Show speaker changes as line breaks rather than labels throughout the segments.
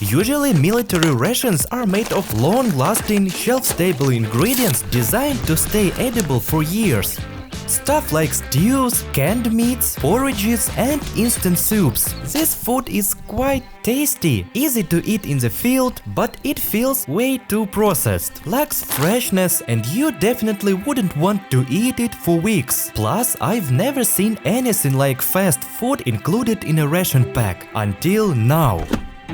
Usually military rations are made of long-lasting, shelf-stable ingredients designed to stay edible for years. Stuff like stews, canned meats, porridges and instant soups. This food is quite tasty, easy to eat in the field, but it feels way too processed, lacks freshness, and you definitely wouldn't want to eat it for weeks. Plus, I've never seen anything like fast food included in a ration pack until now.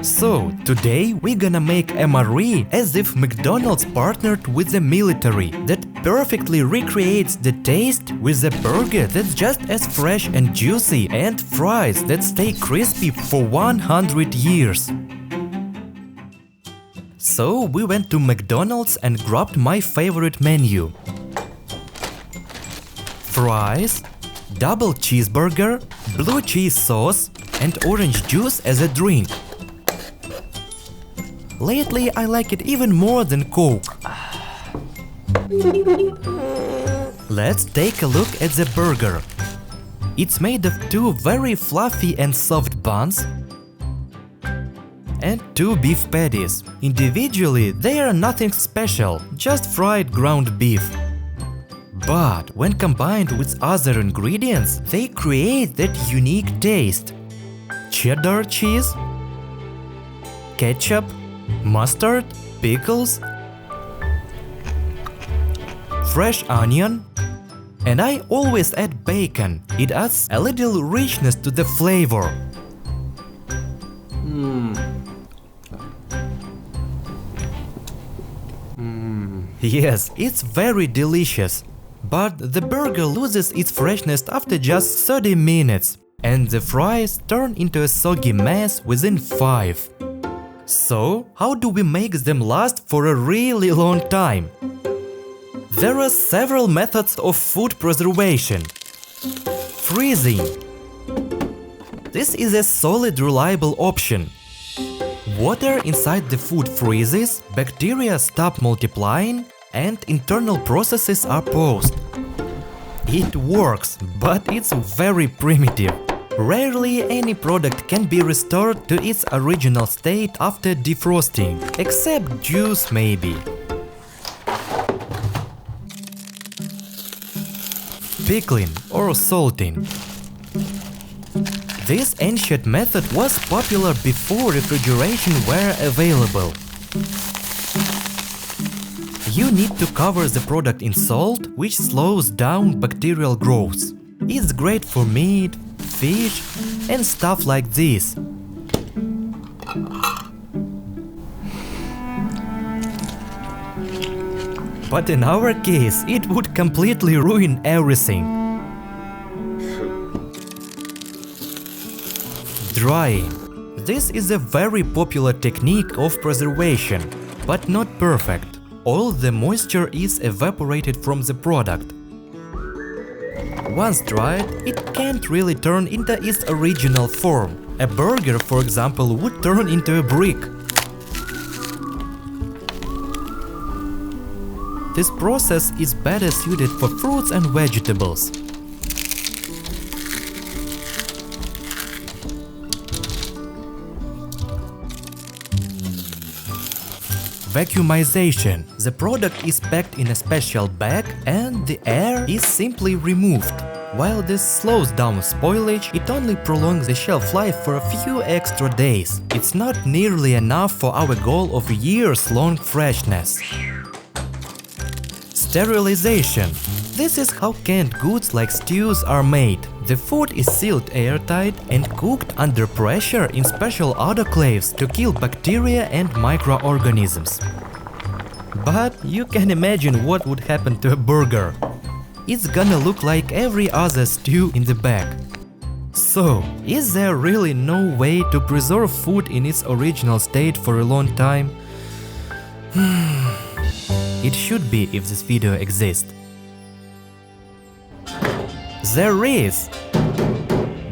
So, today we're gonna make MRE as if McDonald's partnered with the military that perfectly recreates the taste with a burger that's just as fresh and juicy and fries that stay crispy for 100 years. So we went to McDonald's and grabbed my favorite menu. Fries, double cheeseburger, blue cheese sauce and orange juice as a drink. Lately, I like it even more than Coke. Let's take a look at the burger. It's made of 2 very fluffy and soft buns and 2 beef patties. Individually, they are nothing special, just fried ground beef. But when combined with other ingredients, they create that unique taste. Cheddar cheese, ketchup, mustard, pickles, fresh onion, and I always add bacon. It adds a little richness to the flavor. Yes, it's very delicious. But the burger loses its freshness after just 30 minutes, and the fries turn into a soggy mess within 5. So, how do we make them last for a really long time? There are several methods of food preservation. Freezing. This is a solid, reliable option. Water inside the food freezes, bacteria stop multiplying, and internal processes are paused. It works, but it's very primitive. Rarely any product can be restored to its original state after defrosting, except juice maybe. Pickling or salting. This ancient method was popular before refrigeration were available. You need to cover the product in salt, which slows down bacterial growth. It's great for meat, fish and stuff like this. But in our case, it would completely ruin everything. Drying. This is a very popular technique of preservation, but not perfect. All the moisture is evaporated from the product. Once dried, it can't really turn into its original form. A burger, for example, would turn into a brick. This process is better suited for fruits and vegetables. Vacuumization. The product is packed in a special bag and the air is simply removed. While this slows down spoilage, it only prolongs the shelf life for a few extra days. It's not nearly enough for our goal of years-long freshness. Sterilization. This is how canned goods like stews are made. The food is sealed airtight and cooked under pressure in special autoclaves to kill bacteria and microorganisms. But you can imagine what would happen to a burger. It's gonna look like every other stew in the bag. So, is there really no way to preserve food in its original state for a long time? It should be if this video exists. There is!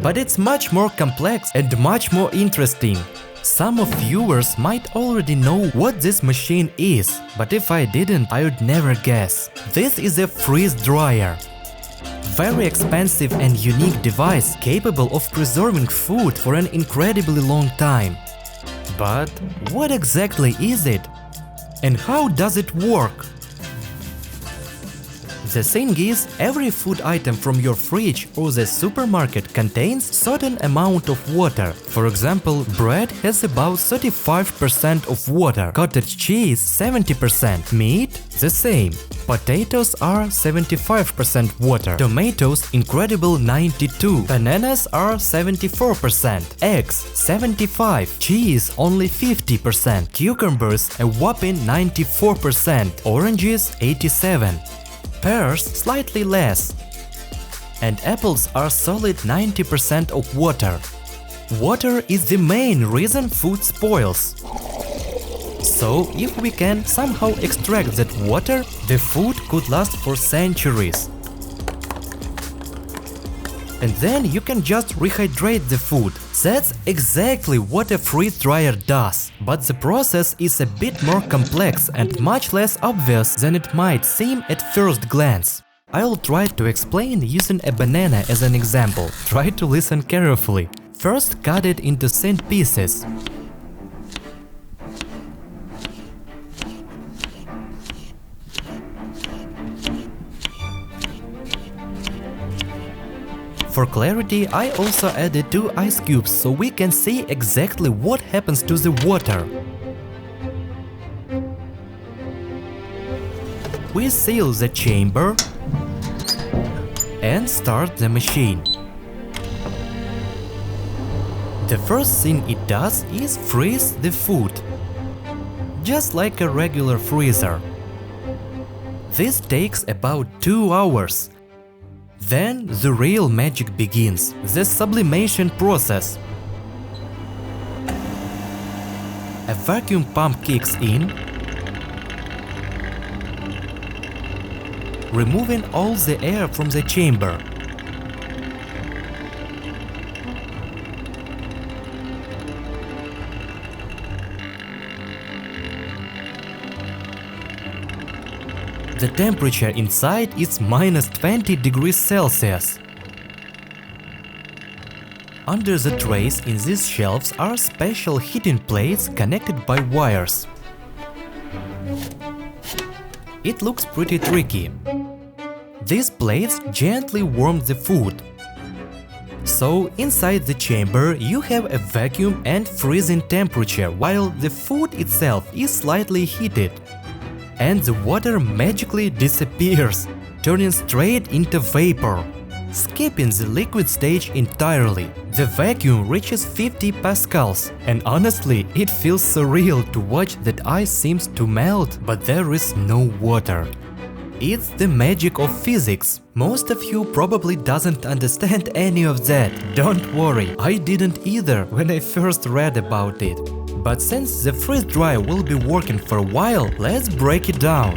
But it's much more complex and much more interesting. Some of viewers might already know what this machine is, but if I didn't, I would never guess. This is a freeze dryer. Very expensive and unique device capable of preserving food for an incredibly long time. But what exactly is it? And how does it work? The thing is, every food item from your fridge or the supermarket contains certain amount of water. For example, bread has about 35% of water, cottage cheese 70%, meat the same. Potatoes are 75% water, tomatoes incredible 92%, bananas are 74%, eggs 75%, cheese only 50%, cucumbers a whopping 94%, oranges 87%. Pears slightly less, and apples are solid 90% of water. Water is the main reason food spoils. So, if we can somehow extract that water, the food could last for centuries. And then you can just rehydrate the food. That's exactly what a freeze dryer does. But the process is a bit more complex and much less obvious than it might seem at first glance. I'll try to explain using a banana as an example. Try to listen carefully. First, cut it into thin pieces. For clarity, I also added 2 ice cubes so we can see exactly what happens to the water. We seal the chamber and start the machine. The first thing it does is freeze the food, just like a regular freezer. This takes about 2 hours. Then the real magic begins, the sublimation process. A vacuum pump kicks in, removing all the air from the chamber. The temperature inside is minus 20 degrees Celsius. Under the trays in these shelves are special heating plates connected by wires. It looks pretty tricky. These plates gently warm the food. So inside the chamber you have a vacuum and freezing temperature while the food itself is slightly heated. And the water magically disappears, turning straight into vapor. Skipping the liquid stage entirely, the vacuum reaches 50 pascals, and honestly, it feels surreal to watch that ice seems to melt, but there is no water. It's the magic of physics. Most of you probably doesn't understand any of that. Don't worry, I didn't either when I first read about it. But since the freeze dryer will be working for a while, let's break it down.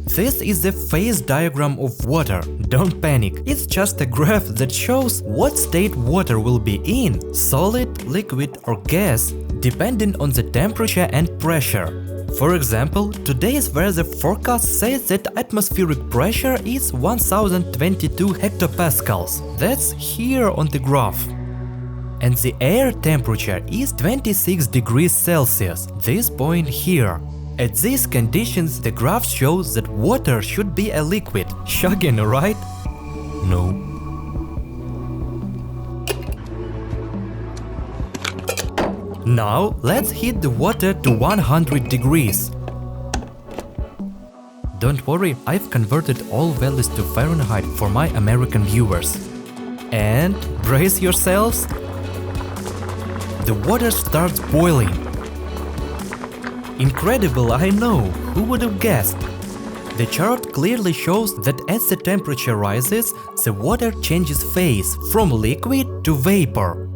This is the phase diagram of water. Don't panic, it's just a graph that shows what state water will be in, solid, liquid or gas, depending on the temperature and pressure. For example, today's weather forecast says that atmospheric pressure is 1022 hectopascals. That's here on the graph. And the air temperature is 26 degrees Celsius, this point here. At these conditions, the graph shows that water should be a liquid. Shocking, right? No. Now, let's heat the water to 100 degrees. Don't worry, I've converted all values to Fahrenheit for my American viewers. And brace yourselves. The water starts boiling. Incredible, I know, who would have guessed? The chart clearly shows that as the temperature rises, the water changes phase from liquid to vapor.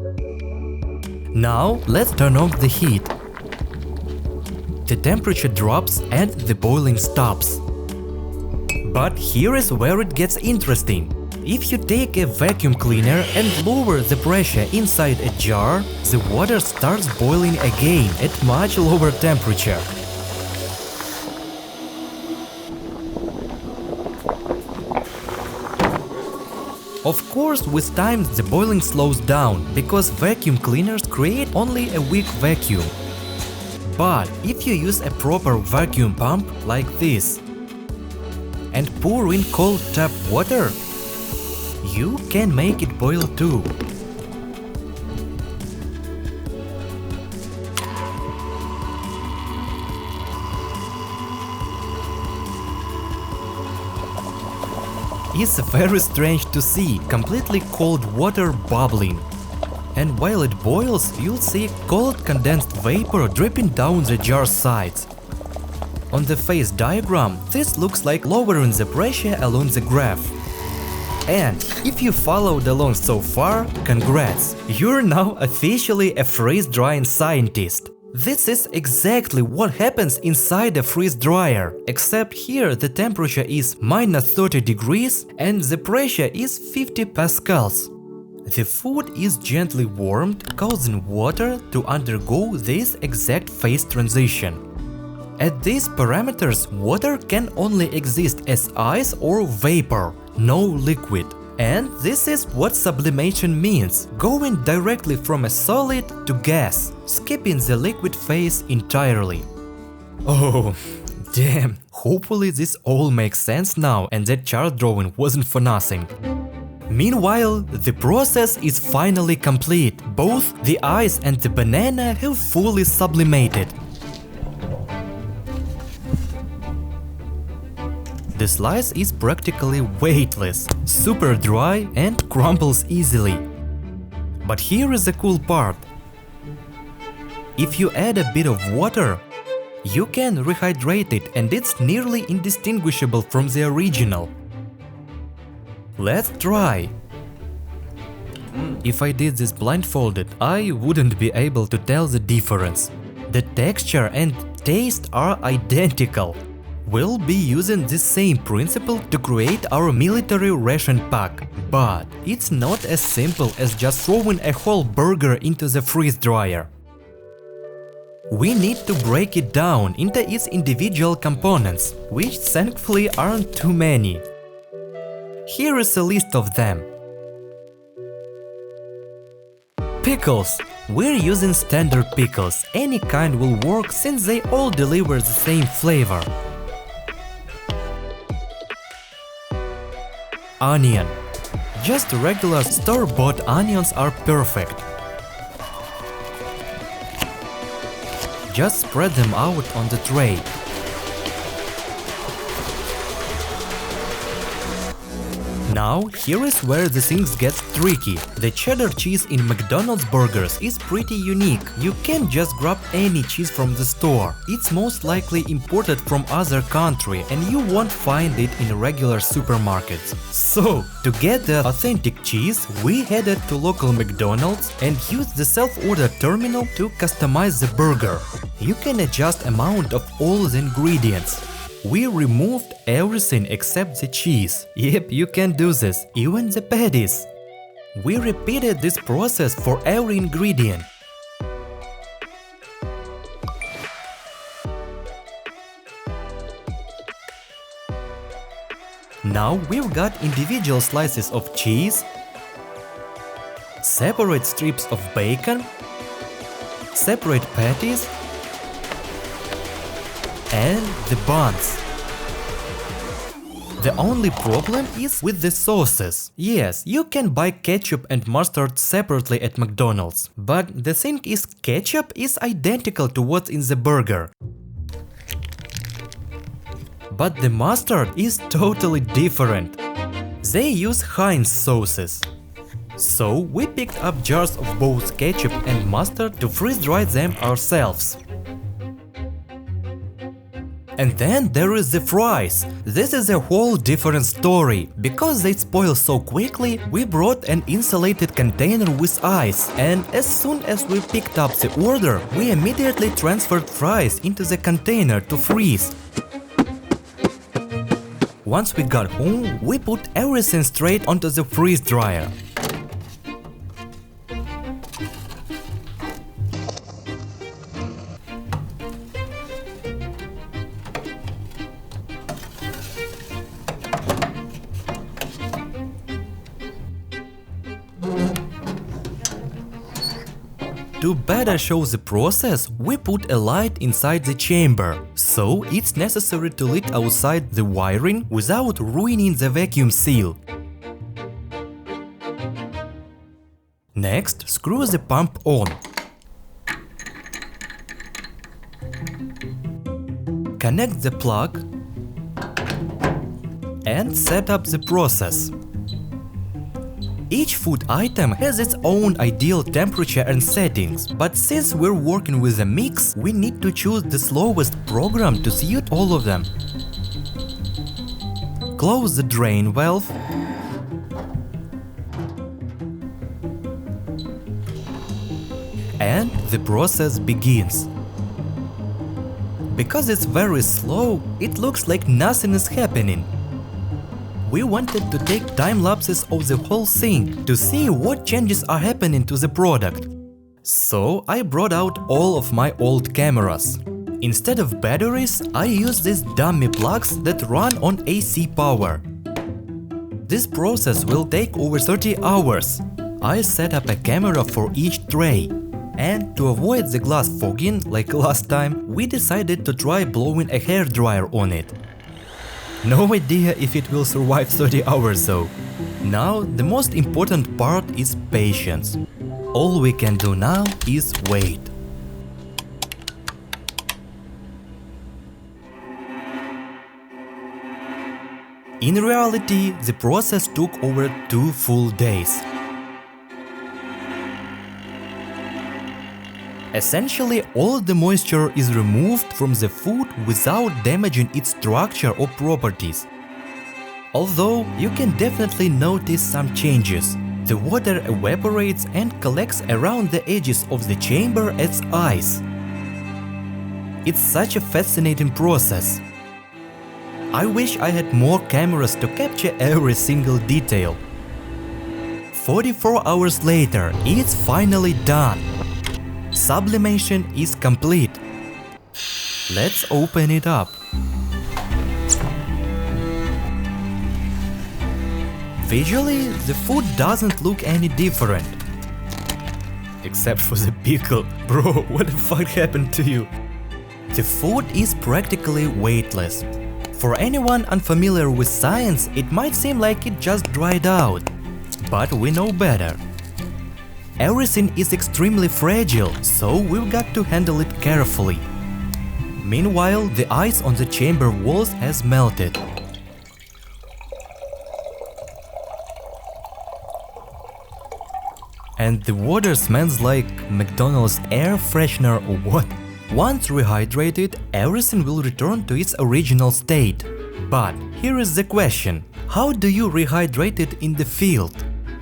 Now let's turn off the heat. The temperature drops and the boiling stops. But here is where it gets interesting. If you take a vacuum cleaner and lower the pressure inside a jar, the water starts boiling again at much lower temperature. Of course, with time the boiling slows down, because vacuum cleaners create only a weak vacuum. But if you use a proper vacuum pump like this and pour in cold tap water, you can make it boil too. It's very strange to see completely cold water bubbling. And while it boils, you'll see cold condensed vapor dripping down the jar sides. On the phase diagram, this looks like lowering the pressure along the graph. And if you followed along so far, congrats! You're now officially a freeze-drying scientist. This is exactly what happens inside a freeze dryer, except here the temperature is minus 30 degrees and the pressure is 50 pascals. The food is gently warmed, causing water to undergo this exact phase transition. At these parameters, water can only exist as ice or vapor, no liquid. And this is what sublimation means, going directly from a solid to gas, skipping the liquid phase entirely. Oh, damn, hopefully this all makes sense now and that chart drawing wasn't for nothing. Meanwhile, the process is finally complete. Both the ice and the banana have fully sublimated. The slice is practically weightless, super dry and crumbles easily. But here is the cool part. If you add a bit of water, you can rehydrate it and it's nearly indistinguishable from the original. Let's try. If I did this blindfolded, I wouldn't be able to tell the difference. The texture and taste are identical. We'll be using the same principle to create our military ration pack, but it's not as simple as just throwing a whole burger into the freeze dryer. We need to break it down into its individual components, which thankfully aren't too many. Here is a list of them. Pickles. We're using standard pickles. Any kind will work since they all deliver the same flavor. Onion. Just regular store-bought onions are perfect. Just spread them out on the tray. Now, here is where the things get tricky. The cheddar cheese in McDonald's burgers is pretty unique. You can't just grab any cheese from the store. It's most likely imported from other country and you won't find it in regular supermarkets. So, to get the authentic cheese, we headed to local McDonald's and used the self-order terminal to customize the burger. You can adjust amount of all the ingredients. We removed everything except the cheese. Yep, you can do this, even the patties. We repeated this process for every ingredient. Now we've got individual slices of cheese, separate strips of bacon, separate patties, and the buns. The only problem is with the sauces. Yes, you can buy ketchup and mustard separately at McDonald's, but the thing is, ketchup is identical to what's in the burger. But the mustard is totally different. They use Heinz sauces. So we picked up jars of both ketchup and mustard to freeze dry them ourselves. And then there is the fries. This is a whole different story. Because they spoil so quickly, we brought an insulated container with ice, and as soon as we picked up the order, we immediately transferred fries into the container to freeze. Once we got home, we put everything straight onto the freeze dryer. To better show the process, we put a light inside the chamber, so it's necessary to lit outside the wiring without ruining the vacuum seal. Next, screw the pump on. Connect the plug and set up the process. Each food item has its own ideal temperature and settings, but since we're working with a mix, we need to choose the slowest program to suit all of them. Close the drain valve and the process begins. Because it's very slow, it looks like nothing is happening. We wanted to take time lapses of the whole thing to see what changes are happening to the product. So I brought out all of my old cameras. Instead of batteries, I use these dummy plugs that run on AC power. This process will take over 30 hours. I set up a camera for each tray. And to avoid the glass fogging like last time, we decided to try blowing a hairdryer on it. No idea if it will survive 30 hours though. Now the most important part is patience. All we can do now is wait. In reality, the process took over 2 full days. Essentially, all the moisture is removed from the food without damaging its structure or properties. Although, you can definitely notice some changes. The water evaporates and collects around the edges of the chamber as ice. It's such a fascinating process. I wish I had more cameras to capture every single detail. 44 hours later, it's finally done. Sublimation is complete. Let's open it up. Visually, the food doesn't look any different. Except for the pickle. Bro, what the fuck happened to you? The food is practically weightless. For anyone unfamiliar with science, it might seem like it just dried out. But we know better. Everything is extremely fragile, so we've got to handle it carefully. Meanwhile, the ice on the chamber walls has melted. And the water smells like McDonald's air freshener or what? Once rehydrated, everything will return to its original state. But here is the question: how do you rehydrate it in the field?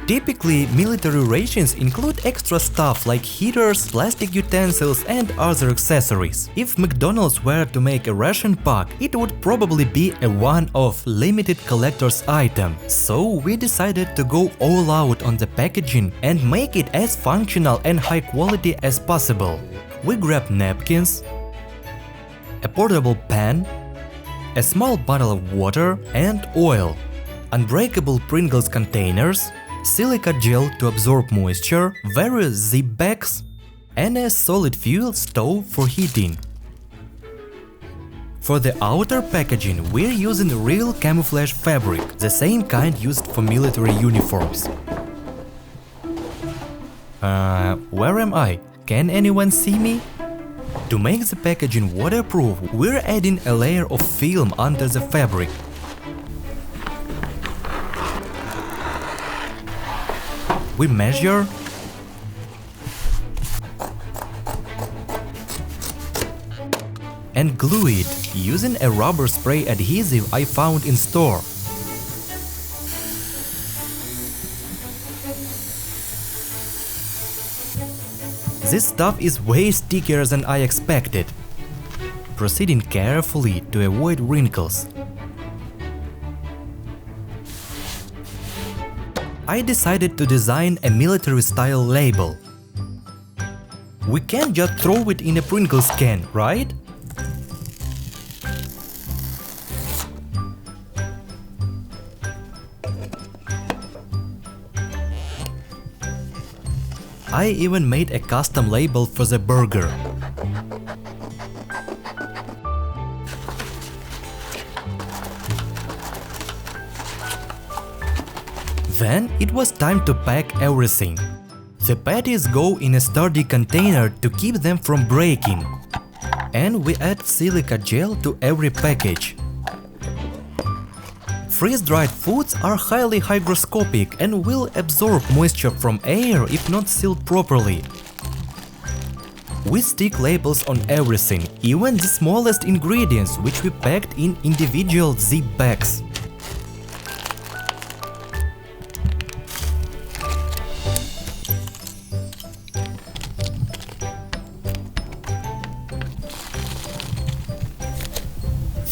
Typically, military rations include extra stuff like heaters, plastic utensils and other accessories. If McDonald's were to make a ration pack, it would probably be a one-off limited collector's item. So we decided to go all out on the packaging and make it as functional and high quality as possible. We grabbed napkins, a portable pan, a small bottle of water and oil, unbreakable Pringles containers, silica gel to absorb moisture, various zip bags, and a solid fuel stove for heating. For the outer packaging, we're using real camouflage fabric, the same kind used for military uniforms. Where am I? Can anyone see me? To make the packaging waterproof, we're adding a layer of film under the fabric. We measure and glue it using a rubber spray adhesive I found in store. This stuff is way stickier than I expected. Proceeding carefully to avoid wrinkles. I decided to design a military-style label. We can't just throw it in a Pringles can, right? I even made a custom label for the burger. Then it was time to pack everything. The patties go in a sturdy container to keep them from breaking. And we add silica gel to every package. Freeze-dried foods are highly hygroscopic and will absorb moisture from air if not sealed properly. We stick labels on everything, even the smallest ingredients, which we packed in individual zip bags.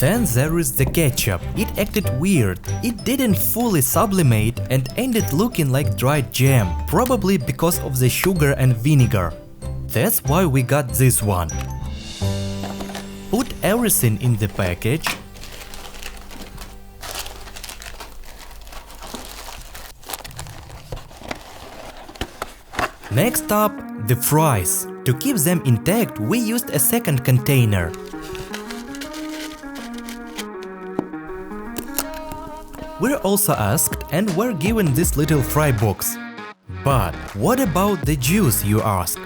Then there is the ketchup. It acted weird. It didn't fully sublimate and ended looking like dried jam, probably because of the sugar and vinegar. That's why we got this one. Put everything in the package. Next up, the fries. To keep them intact, we used a second container. We're also asked and were given this little fry box. But what about the juice, you ask?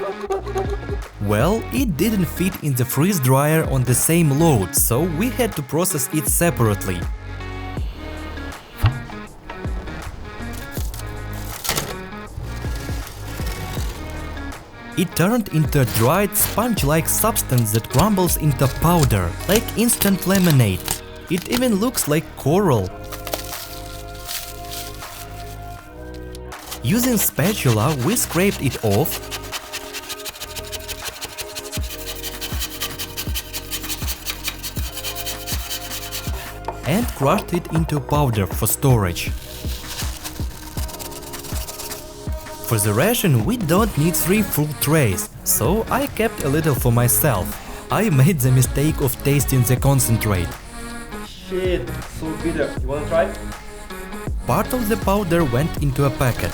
Well, it didn't fit in the freeze dryer on the same load, so we had to process it separately. It turned into a dried, sponge-like substance that crumbles into powder, like instant lemonade. It even looks like coral. Using spatula, we scraped it off and crushed it into powder for storage. For the ration, we don't need 3 full trays, so I kept a little for myself. I made the mistake of tasting the concentrate.
Shit, so bitter. You wanna try?
Part of the powder went into a packet.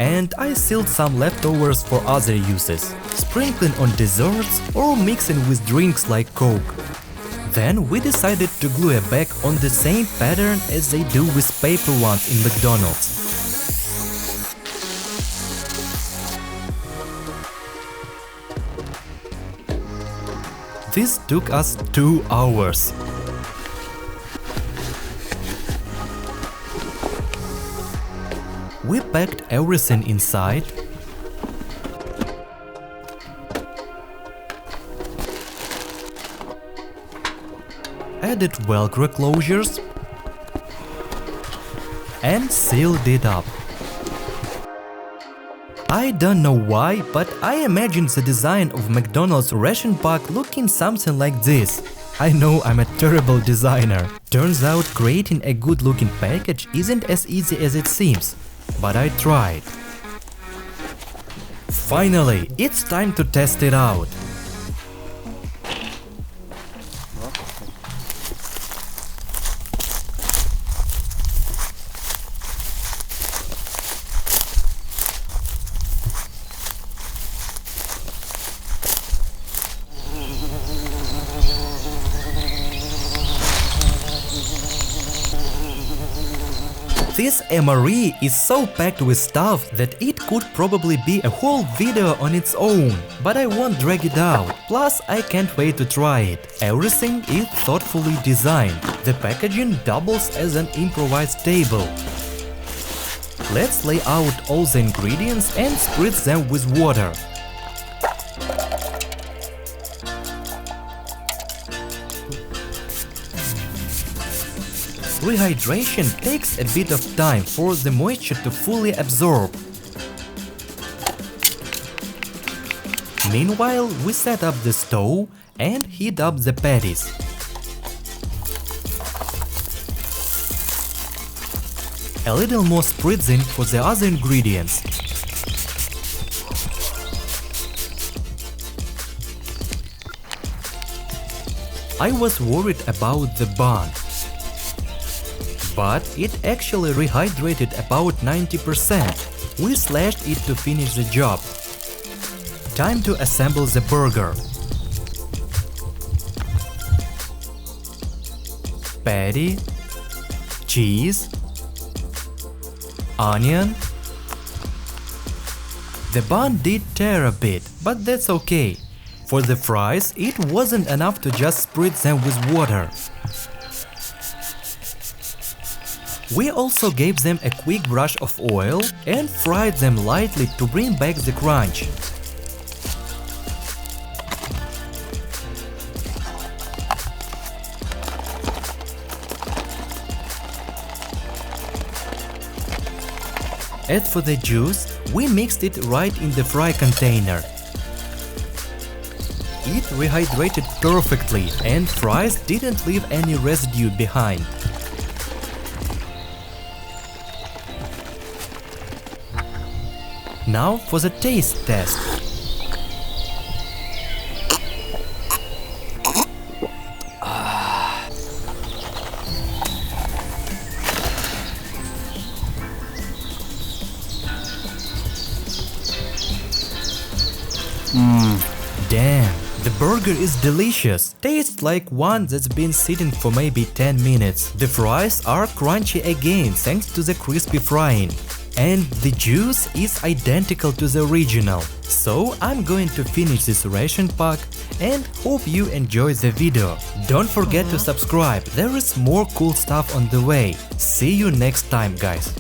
And I sealed some leftovers for other uses, sprinkling on desserts or mixing with drinks like Coke. Then we decided to glue a bag on the same pattern as they do with paper ones in McDonald's. This took us 2 hours. We packed everything inside, added Velcro closures, and sealed it up. I don't know why, but I imagined the design of McDonald's ration pack looking something like this. I know I'm a terrible designer. Turns out creating a good-looking package isn't as easy as it seems. But I tried. Finally, it's time to test it out. This MRE is so packed with stuff that it could probably be a whole video on its own, but I won't drag it out, plus I can't wait to try it. Everything is thoughtfully designed. The packaging doubles as an improvised table. Let's lay out all the ingredients and spritz them with water. Rehydration takes a bit of time for the moisture to fully absorb. Meanwhile, we set up the stove and heat up the patties. A little more spritzing for the other ingredients. I was worried about the bun. but it actually rehydrated about 90%. We slashed it to finish the job. Time to assemble the burger. Patty, cheese, onion. The bun did tear a bit, but that's okay. For the fries, it wasn't enough to just spritz them with water. We also gave them a quick brush of oil and fried them lightly to bring back the crunch. As for the juice, we mixed it right in the fry container. It rehydrated perfectly and fries didn't leave any residue behind. Now for the taste test. Damn, the burger is delicious. Tastes like one that's been sitting for maybe 10 minutes. The fries are crunchy again thanks to the crispy frying. And the juice is identical to the original. So I'm going to finish this ration pack and hope you enjoy the video. Don't forget to subscribe, there is more cool stuff on the way. See you next time, guys.